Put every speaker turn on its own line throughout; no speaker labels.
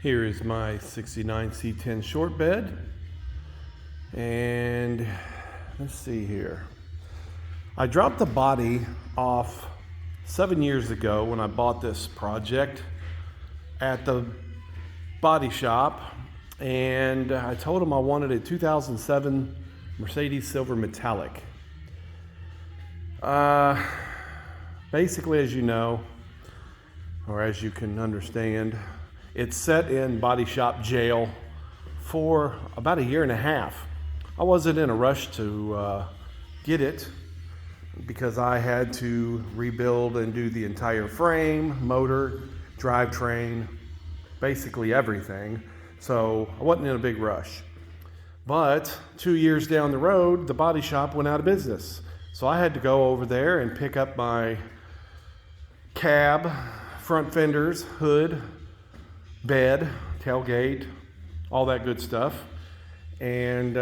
Here is my 69 C-10 short bed, and let's see here. I dropped the body off 7 years ago when I bought this project at the body shop, and I told them I wanted a 2007 Mercedes Silver Metallic. Basically, as you know, or as you can understand, it's set in body shop jail for about a year and a half. I wasn't in a rush to get it because I had to rebuild and do the entire frame, motor, drivetrain, basically everything. So I wasn't in a big rush. But 2 years down the road, the body shop went out of business. So I had to go over there and pick up my cab, front fenders, hood, bed, tailgate, all that good stuff. And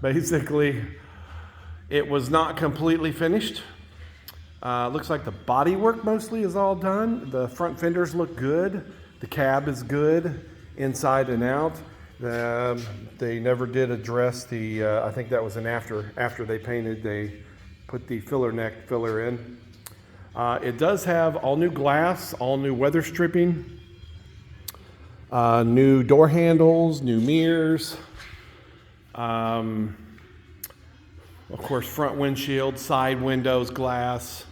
basically, it was not completely finished. Looks like the body work mostly is all done. The front fenders look good. The cab is good, inside and out. They never did address the, I think that was after they painted, they put the filler neck filler in. It does have all new glass, all new weather stripping, new door handles, new mirrors, of course front windshield, side windows, glass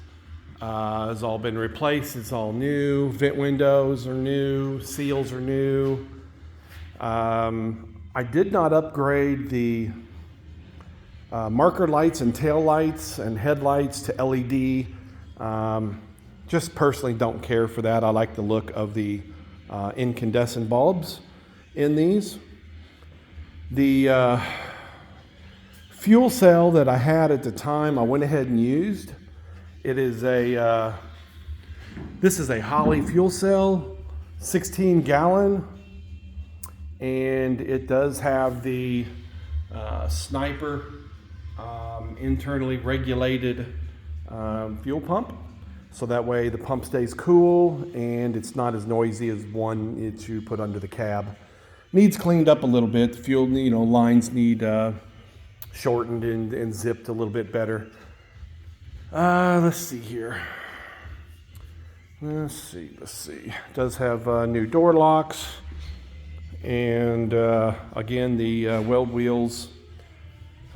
has all been replaced. It's all new. Vent windows are new, seals are new. I did not upgrade the marker lights and tail lights and headlights to LED. Just personally don't care for that. I like the look of the incandescent bulbs in these. The fuel cell that I had at the time, I went ahead and used. It is this is a Holley fuel cell, 16 gallon, and it does have the Sniper internally regulated fuel pump. So that way the pump stays cool and it's not as noisy as one that you put under the cab. Needs cleaned up a little bit. The fuel, lines need shortened and zipped a little bit better. Let's see here. Let's see. It does have new door locks. And again, the weld wheels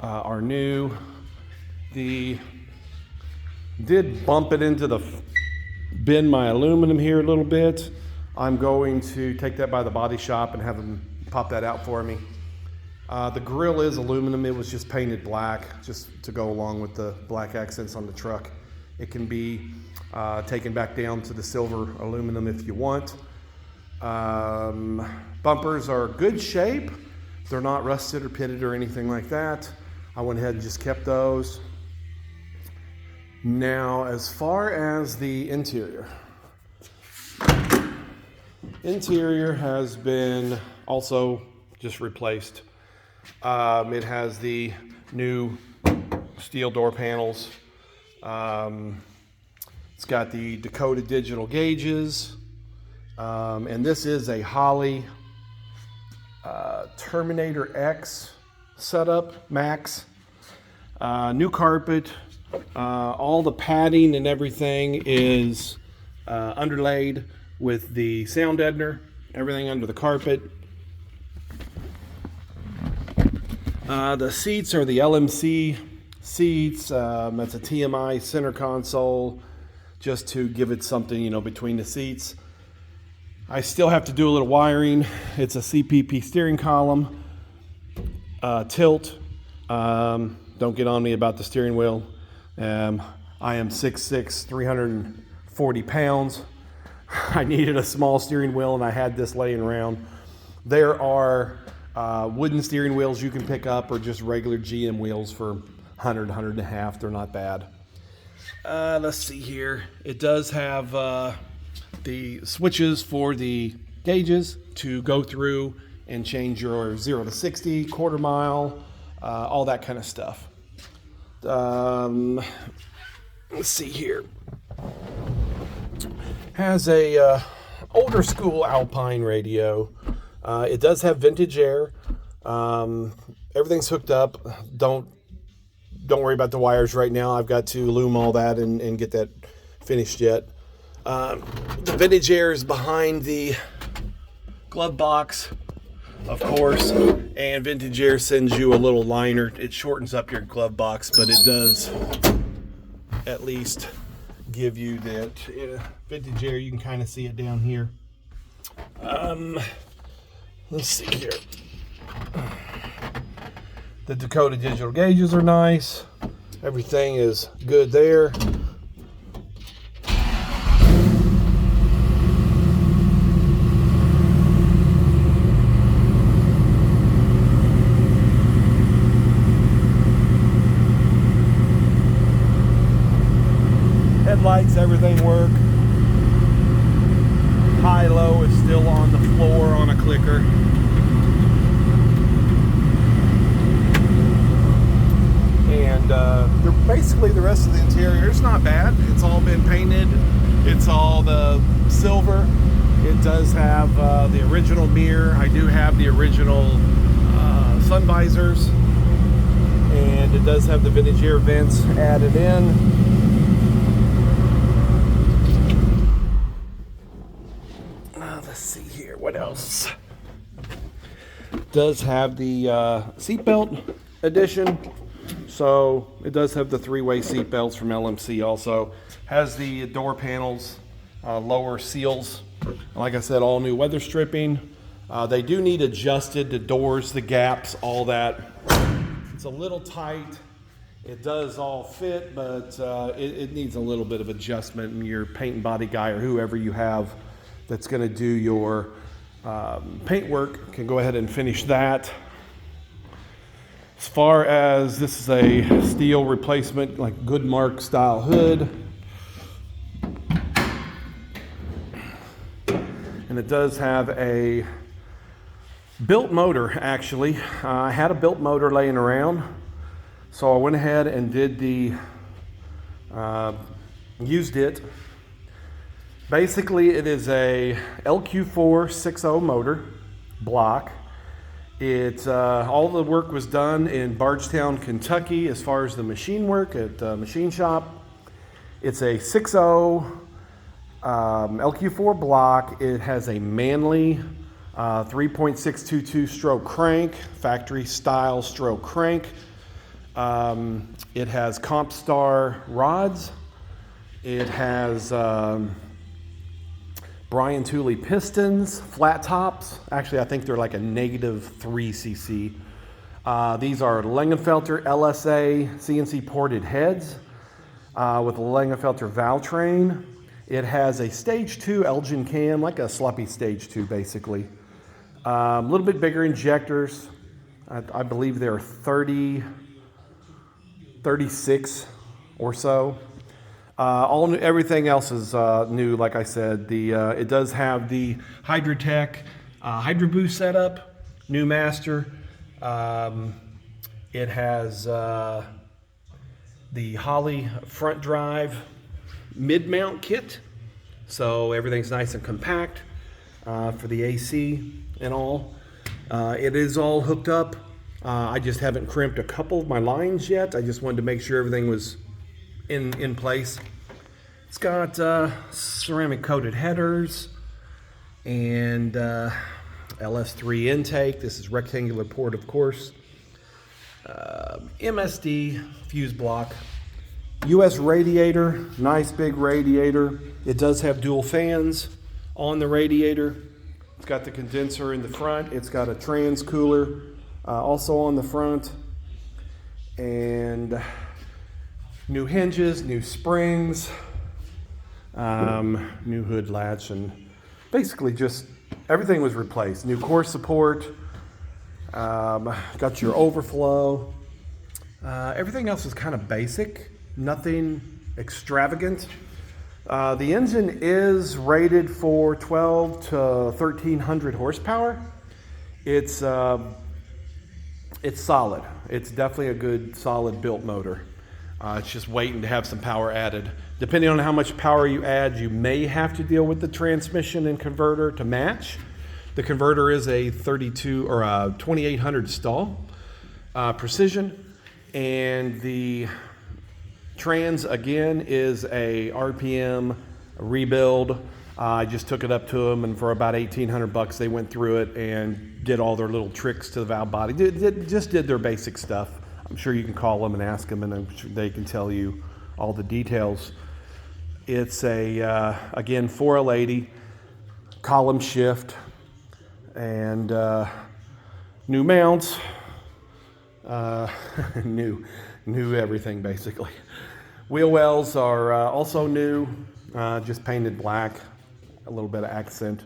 are new. Did bump it into bend my aluminum here a little bit. I'm going to take that by the body shop and have them pop that out for me. The grill is aluminum. It was just painted black just to go along with the black accents on the truck. It can be taken back down to the silver aluminum if you want. Bumpers are good shape. They're not rusted or pitted or anything like that. I went ahead and just kept those. Now, as far as the interior has been also just replaced. It has the new steel door panels. It's got the Dakota digital gauges. And this is a Holley Terminator X setup, Max. New carpet. All the padding and everything is underlaid with the sound deadener, everything under the carpet. The seats are the LMC seats. That's a TMI center console just to give it something, between the seats. I still have to do a little wiring. It's a CPP steering column, tilt. Don't get on me about the steering wheel. I am 6'6", 340 pounds. I needed a small steering wheel and I had this laying around. There are wooden steering wheels you can pick up or just regular GM wheels for 100, 150. They're not bad. Let's see here. It does have the switches for the gauges to go through and change your 0 to 60, quarter mile, all that kind of stuff. Let's see here. Has a older school Alpine radio It does have vintage air. Everything's hooked up. Don't worry about the wires right now. I've got to loom all that and get that finished yet. The vintage air is behind the glove box, of course, and vintage air sends you a little liner. It shortens up your glove box, but it does at least give you that vintage air. You can kind of see it down here. Let's see here. The Dakota digital gauges are nice. Everything is good there. Headlights, everything work. High-low is still on the floor on a clicker. And basically the rest of the interior is not bad. It's all been painted. It's all the silver. It does have the original mirror. I do have the original sun visors. And it does have the vintage air vents added in. Let's see here, what else? Does have the seatbelt edition, so it does have the three-way seat belts from LMC. Also has the door panels, lower seals. Like I said, all new weather stripping. They do need adjusted, the doors, the gaps, all that. It's a little tight. It does all fit, but it needs a little bit of adjustment. And your paint and body guy or whoever you have that's going to do your paint work can go ahead and finish that. As far as this is a steel replacement, like Goodmark style hood. And it does have a built motor, actually. I had a built motor laying around, so I went ahead and did used it. Basically, it is a LQ4 6.0 motor block. All the work was done in Bardstown, Kentucky, as far as the machine work at the machine shop. It's a 6.0 LQ4 block. It has a Manley 3.622 stroke crank, factory style stroke crank. It has Compstar rods. It has Brian Tooley pistons, flat tops. Actually, I think they're like a -3 cc. These are Langenfelter LSA CNC ported heads with a Langenfelter valve train. It has a stage 2 Elgin cam, like a sloppy stage 2 basically. A little bit bigger injectors. I believe they're 36 or so. All new, everything else is new. Like I said, it does have the Hydrotech Hydro Boost setup, new master. It has the Holley front drive mid-mount kit, so everything's nice and compact for the AC and all. It is all hooked up. I just haven't crimped a couple of my lines yet. I just wanted to make sure everything was in place. It's got ceramic coated headers and LS3 intake. This is rectangular port, of course. MSD fuse block. US radiator, nice big radiator. It does have dual fans on the radiator. It's got the condenser in the front. It's got a trans cooler also on the front. And new hinges, new springs, new hood latch, and basically just everything was replaced. New core support, got your overflow. Everything else is kind of basic, nothing extravagant. The engine is rated for 12 to 1300 horsepower. It's solid. It's definitely a good, solid built motor. It's just waiting to have some power added. Depending on how much power you add, you may have to deal with the transmission and converter to match. The converter is a 32 or a 2800 stall precision, and the trans again is a RPM rebuild. I just took it up to them, and for about 1,800 bucks, they went through it and did all their little tricks to the valve body. Just did their basic stuff. I'm sure you can call them and ask them, and I'm sure they can tell you all the details. It's a again 4L80 column shift and new mounts, new everything basically. Wheel wells are also new, just painted black, a little bit of accent.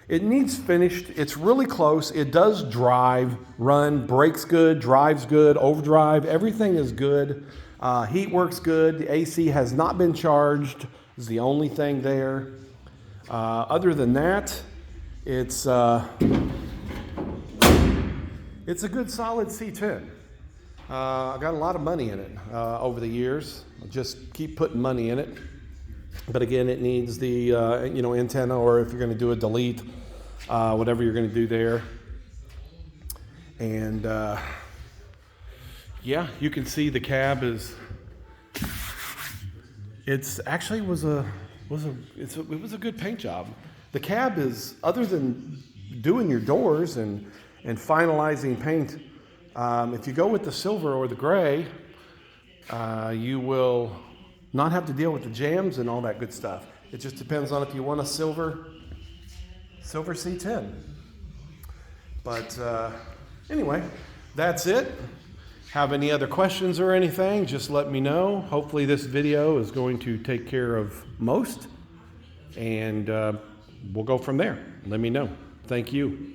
It needs finished. It's really close. It does drive, run, brakes good, drives good, overdrive, everything is good. Heat works good. The AC has not been charged, is the only thing there. Other than that, it's a good solid C10. I got a lot of money in it over the years. I just keep putting money in it. But again, it needs the antenna, or if you're going to do a delete, whatever you're going to do there. And yeah, you can see the cab is. It's actually it was a good paint job. The cab is, other than doing your doors and finalizing paint, if you go with the silver or the gray, you will not have to deal with the jams and all that good stuff. It just depends on if you want a silver C10. But anyway, that's it. Have any other questions or anything, just let me know. Hopefully this video is going to take care of most, and we'll go from there. Let me know. Thank you.